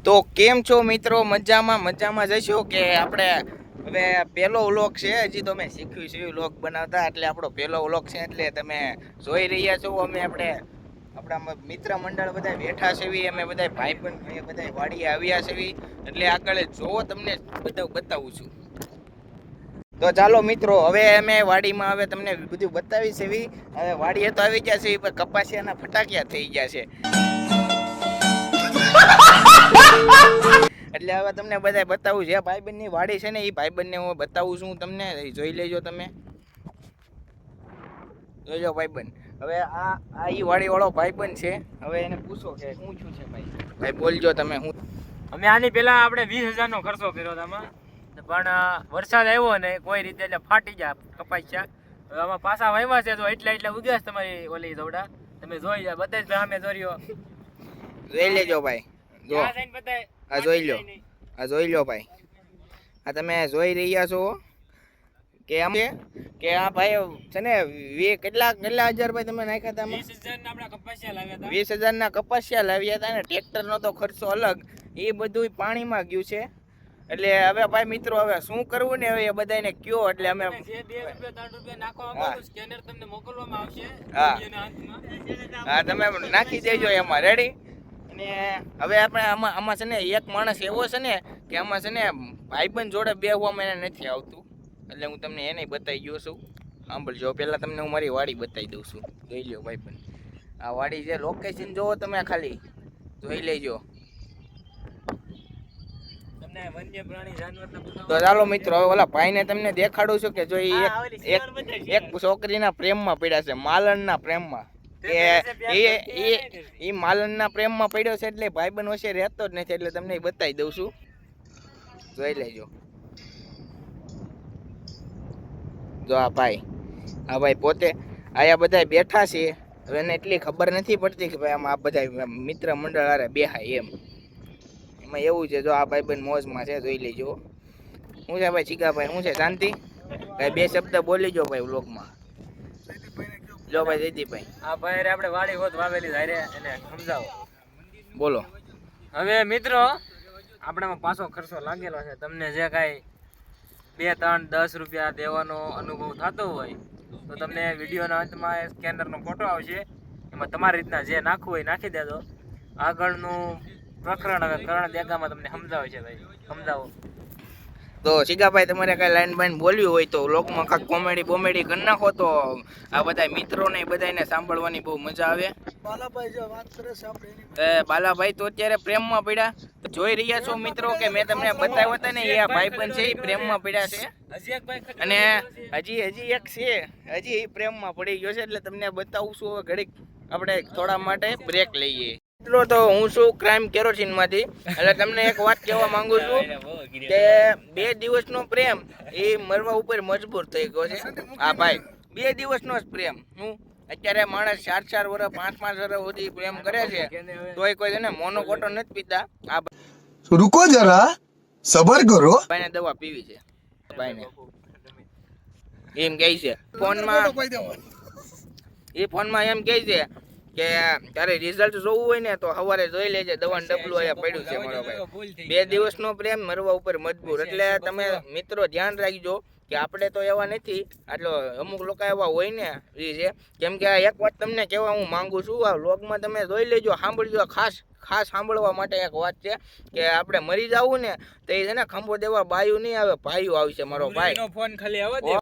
તો કેમ છો મિત્રો? મજામાં જશો કે આપણે હવે પહેલો વ્લોગ છે, હજી તો મેં શીખ્યું છે વ્લોગ બનાવતા, એટલે આપણો પહેલો વ્લોગ છે. એટલે તમે જોઈ રહ્યા છો અમે આપણા મિત્ર મંડળ બધા બેઠા છે, અમે બધા ભાઈબંધ બધા વાડીએ આવ્યા છે, એટલે આગળ જોવો તમને બધું બતાવું છું. તો ચાલો મિત્રો, હવે અમે વાડીમાં હવે તમને બધું બતાવી છે. હવે વાડીએ તો આવી ગયા છે, પણ કપાસિયાના ફટાકિયા થઈ ગયા છે. એટલે હવે તમને બધા બતાવું છે. ભાઈબંધ ની વાડી છે ને, એ ભાઈબંધ ને હું બતાવું છું તમને, જોઈ લેજો તમે. જોઈ લો ભાઈબંધ. હવે આ ઈ વાડી વાળો ભાઈબંધ છે. હવે એને પૂછો કે શું છે ભાઈ બોલજો તમે. હું અમે આની પેલા આપણે 20,000 નો ખર્ચો કર્યો હતો આમાં, પણ વરસાદ આવ્યો ને કોઈ રીતે એટલે ફાટી ગયા કપાસિયા. હવે આમાં પાછા વાવ્યા છે તો એટલે ઉગ્યા છે તમારી ઓલી દોડા. તમે જોઈ જાવ, બધા જ સામે જોર્યો. જોઈ લેજો ભાઈ. જો આ જોઈ લો, આ જોઈ લો ભાઈ. આ તમે જોઈ રહ્યા છો કે આમ કે આ ભાઈ છે ને કેટલા હજાર ભાઈ તમે નાખ્યા હતા? 20,000 ના આપણે કપાસિયા લાવ્યા હતા. 20,000 ના કપાસિયા લાવ્યા હતા ને ટ્રેક્ટર નો તો ખર્ચો અલગ, એ બધું પાણીમાં ગયું છે. એટલે હવે ભાઈ મિત્રો, હવે શું કરવું ને, હવે એ બધાને કયો. એટલે અમે જે 2 રૂપિયા 3 રૂપિયા નાખવા સ્કેનર તમને મોકલવામાં આવશે. હા તમે નાખી દેજો એમાં, રેડી. અને હવે આપણે આમાં છે ને એક માણસ એવો છે ને કે આમાં છે ને ભાઈબંધ જોડે બેહવામાં એને નથી આવતું, એટલે હું તમને એને બતાવી ગયો છું. સાંભળજો, પહેલાં તમને હું મારી વાડી બતાવી દઉં છું. જોઈ લો ભાઈબંધ, આ વાડી જે લોકેશન જોવો તમે, ખાલી જોઈ લેજો. તો ચાલો મિત્રો, હવે ઓલા ભાઈને તમને દેખાડું છું કે જો એક છોકરીના પ્રેમમાં પડ્યા છે, માલણના પ્રેમમાં. એ માલણના પ્રેમમાં પડ્યો છે, એટલે ભાઈબંધ વચ્ચે રહેતો જ નથી, એટલે તમને બતાવી દઉં છું. જોઈ લેજો. જો આ ભાઈ પોતે આયા બધા બેઠા છે. હવે એને એટલી ખબર નથી પડતી કે ભાઈ આમાં આ બધા મિત્ર મંડળ હારે બેહાય એમ. એમાં એવું છે, જો આ ભાઈબંધ મોજમાં છે, જોઈ લેજો. શું છે ભાઈ ચીકાભાઈ, શું છે શાંતિ? ભાઈ 2 શબ્દ બોલી જો ભાઈ વ્લોગમાં. જો ભાઈ જયદીપભાઈ, આ ભાઈ આપણે વાડી હોત વાવેલી ધારે એને સમજાવો. બોલો. હવે મિત્રો, આપણામાં પાછો ખર્ચો લાગેલો છે. તમને જે કાંઈ 2, 3, 10 રૂપિયા દેવાનો અનુભવ થતો હોય તો તમને વિડીયોના અંતમાં સ્કેનરનો ફોટો આવશે, એમાં તમારી રીતના જે નાખવું હોય નાખી દેજો. આગળનું પ્રકરણ હવે કરણ દેગામાં તમને સમજાવે છે ભાઈ, સમજાવો. તો શીગાભાઈ, તમારે કઈ લાઈન બાઈન બોલ્યું હોય તો લોકમાં કાંઈક કોમેડી બોમેડી કરી નાખો, તો આ બધા મિત્રોને બધાને સાંભળવાની બહુ મજા આવે. બાલાભાઈ જો વાત કરે છે આપણે, બાલાભાઈ તો અત્યારે પ્રેમમાં પડ્યા. જોઈ રહ્યા છો મિત્રો કે મેં તમને બતાવ્યા હતા ને, એ ભાઈબંધ છે, એ પ્રેમમાં પડ્યા છે. અને હજી એક છે, હજી એ પ્રેમમાં પડી ગયો છે, એટલે તમને બતાવું છું. હવે ઘડીક આપણે થોડા માટે બ્રેક લઈએ. તો હું છું ક્રાઇમ કેરોસીન માંથી, એટલે તમને એક વાત કહેવા માંગુ છું કે 2 દિવસનો પ્રેમ એ મરવા ઉપર મજબૂર થઈ ગયો છે. હા ભાઈ, 2 દિવસનો જ પ્રેમ. હું અત્યારે માણસ 4 વર્ષ 5 વર્ષ સુધી પ્રેમ કરે છે, તોય કોઈ છે ને મોનોકોટો નથી પીતા. આ રૂકો જરા, સબર કરો. ભાઈને દવા પીવી છે, ભાઈને એમ કહે છે ફોનમાં એમ કહે છે કે તારે રિઝલ્ટ જોવું હોય ને તો સવારે જોઈ લેજે, દવાનું ડબલું અહીંયા પડ્યું છે મારો ભાઈ. 2 દિવસનો પ્રેમ મરવા ઉપર મજબૂર. એટલે તમે મિત્રો ધ્યાન રાખજો કે આપણે તો એવા નથી, આટલો અમુક લોકો એવા હોય ને એ છે. કેમ કે આ એક વાત તમને કહેવા હું માંગુ છું, આ વ્લોગમાં તમે જોઈ લેજો, સાંભળજો. ખાસ સાંભળવા માટે એક વાત છે કે આપણે મરી જવું ને તો એ છે ને ખંભો દેવા બાયું નહીં આવે, ભાઈઓ આવશે મારો ભાઈ. ફોન ખાલી આવે.